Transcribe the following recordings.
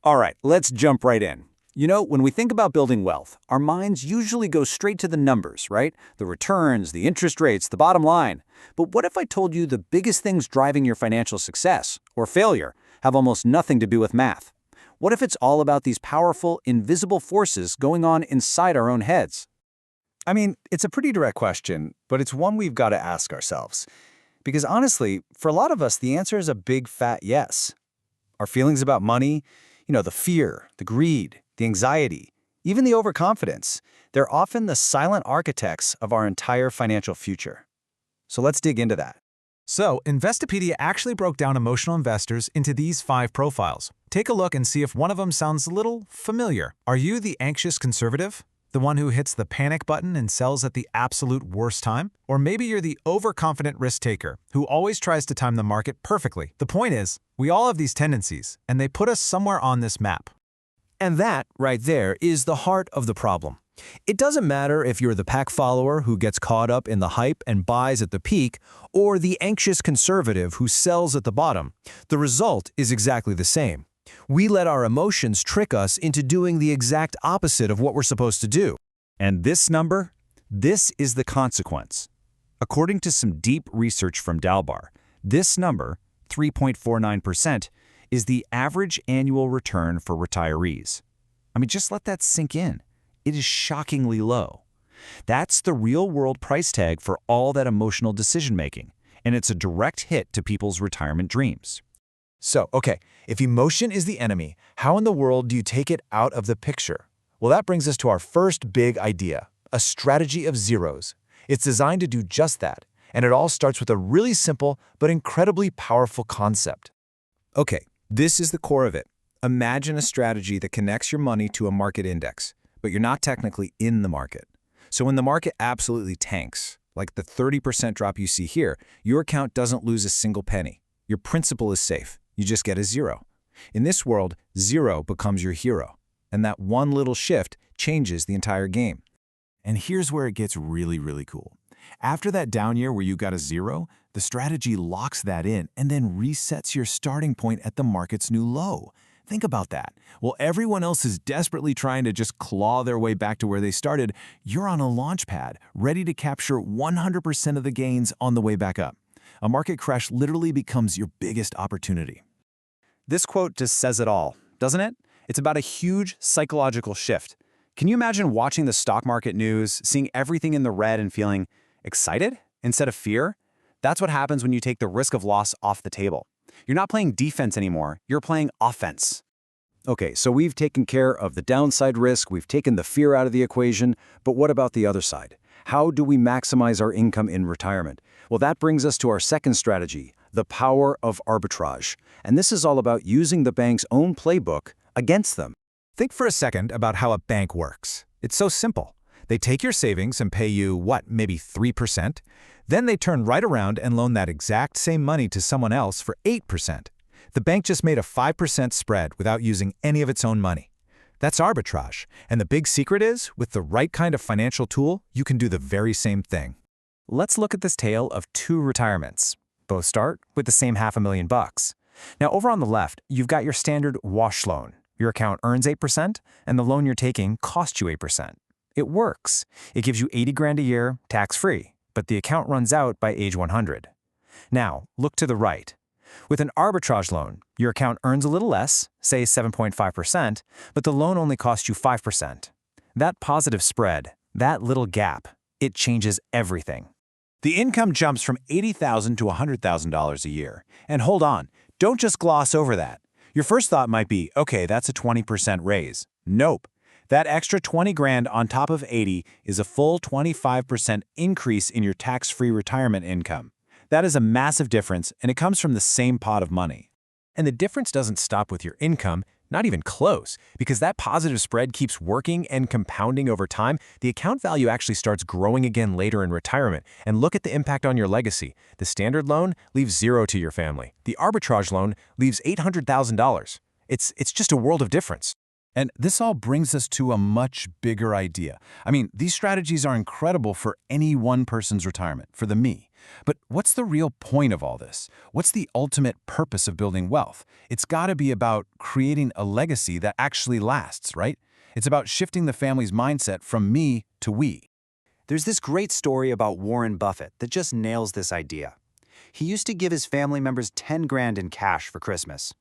All right, let's jump right in. You know, when we think about building wealth, our minds usually go straight to the numbers, right? The returns, the interest rates, the bottom line. But what if I told you the biggest things driving your financial success or failure have almost nothing to do with math? What if it's all about these powerful, invisible forces going on inside our own heads? I mean, it's a pretty direct question, but it's one we've got to ask ourselves. Because honestly, for a lot of us, the answer is a big fat yes. Our feelings about money, the fear, the greed, the anxiety, even the overconfidence, they're often the silent architects of our entire financial future. So let's dig into that. So, Investopedia actually broke down emotional investors into these 5 profiles. Take a look and see if one of them sounds a little familiar. Are you the anxious conservative? The one who hits the panic button and sells at the absolute worst time? Or maybe you're the overconfident risk taker who always tries to time the market perfectly. The point is, we all have these tendencies, and they put us somewhere on this map. And that, right there, is the heart of the problem. It doesn't matter if you're the pack follower who gets caught up in the hype and buys at the peak, or the anxious conservative who sells at the bottom. The result is exactly the same. We let our emotions trick us into doing the exact opposite of what we're supposed to do. And this number? This is the consequence. According to some deep research from Dalbar, this number, 3.49%, is the average annual return for retirees. I mean, just let that sink in. It is shockingly low. That's the real-world price tag for all that emotional decision-making, and it's a direct hit to people's retirement dreams. So, okay, if emotion is the enemy, how in the world do you take it out of the picture? Well, that brings us to our first big idea, a strategy of zeros. It's designed to do just that, and it all starts with a really simple but incredibly powerful concept. Okay, this is the core of it. Imagine a strategy that connects your money to a market index, but you're not technically in the market. So when the market absolutely tanks, like the 30% drop you see here, your account doesn't lose a single penny. Your principal is safe. You just get a zero. In this world, zero becomes your hero, and that one little shift changes the entire game. And here's where it gets really cool. After that down year where you got a zero, the strategy locks that in and then resets your starting point at the market's new low. Think about that. While everyone else is desperately trying to just claw their way back to where they started, you're on a launch pad, ready to capture 100% of the gains on the way back up. A market crash literally becomes your biggest opportunity. This quote just says it all, doesn't it? It's about a huge psychological shift. Can you imagine watching the stock market news, seeing everything in the red and feeling excited instead of fear? That's what happens when you take the risk of loss off the table. You're not playing defense anymore, you're playing offense. Okay, so we've taken care of the downside risk, we've taken the fear out of the equation, but what about the other side? How do we maximize our income in retirement? Well, that brings us to our second strategy, the power of arbitrage. And this is all about using the bank's own playbook against them. Think for a second about how a bank works. It's so simple. They take your savings and pay you, maybe 3%? Then they turn right around and loan that exact same money to someone else for 8%. The bank just made a 5% spread without using any of its own money. That's arbitrage. And the big secret is, with the right kind of financial tool, you can do the very same thing. Let's look at this tale of 2 retirements. Both start with the same $500,000. Now, over on the left, you've got your standard wash loan. Your account earns 8%, and the loan you're taking costs you 8%. It works. It gives you $80,000 a year, tax-free, but the account runs out by age 100. Now, look to the right. With an arbitrage loan, your account earns a little less, say 7.5%, but the loan only costs you 5%. That positive spread, that little gap, it changes everything. The income jumps from $80,000 to $100,000 a year. And hold on, don't just gloss over that. Your first thought might be, okay, that's a 20% raise. Nope. That extra 20 grand on top of 80 is a full 25% increase in your tax-free retirement income. That is a massive difference, and it comes from the same pot of money. And the difference doesn't stop with your income, not even close, because that positive spread keeps working and compounding over time. The account value actually starts growing again later in retirement. And look at the impact on your legacy. The standard loan leaves zero to your family. The arbitrage loan leaves $800,000. It's just a world of difference. And this all brings us to a much bigger idea. I mean, these strategies are incredible for any one person's retirement, for the me. But what's the real point of all this? What's the ultimate purpose of building wealth? It's got to be about creating a legacy that actually lasts, right? It's about shifting the family's mindset from me to we. There's this great story about Warren Buffett that just nails this idea. He used to give his family members 10 grand in cash for Christmas.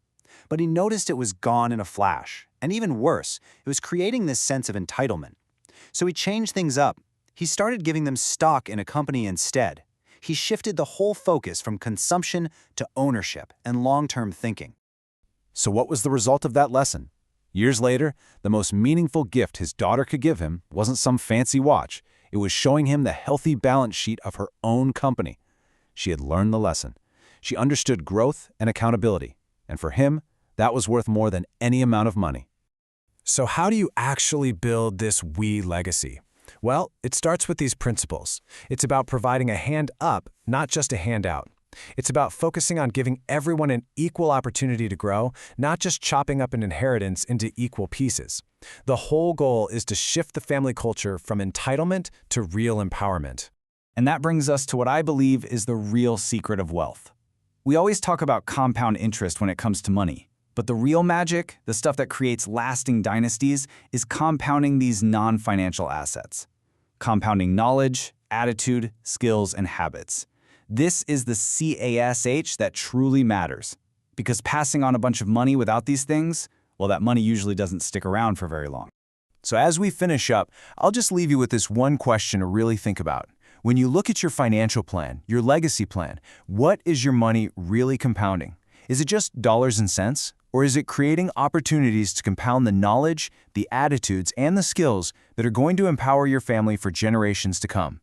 But he noticed it was gone in a flash, and even worse, it was creating this sense of entitlement. So he changed things up. He started giving them stock in a company instead. He shifted the whole focus from consumption to ownership and long-term thinking. So what was the result of that lesson? Years later, the most meaningful gift his daughter could give him wasn't some fancy watch. It was showing him the healthy balance sheet of her own company. She had learned the lesson. She understood growth and accountability. And for him, that was worth more than any amount of money. So how do you actually build this we legacy? Well, it starts with these principles. It's about providing a hand up, not just a handout. It's about focusing on giving everyone an equal opportunity to grow, not just chopping up an inheritance into equal pieces. The whole goal is to shift the family culture from entitlement to real empowerment. And that brings us to what I believe is the real secret of wealth. We always talk about compound interest when it comes to money. But the real magic, the stuff that creates lasting dynasties, is compounding these non-financial assets. Compounding knowledge, attitude, skills, and habits. This is the CASH that truly matters. Because passing on a bunch of money without these things, well, that money usually doesn't stick around for very long. So as we finish up, I'll just leave you with this one question to really think about. When you look at your financial plan, your legacy plan, what is your money really compounding? Is it just dollars and cents? Or is it creating opportunities to compound the knowledge, the attitudes, and the skills that are going to empower your family for generations to come?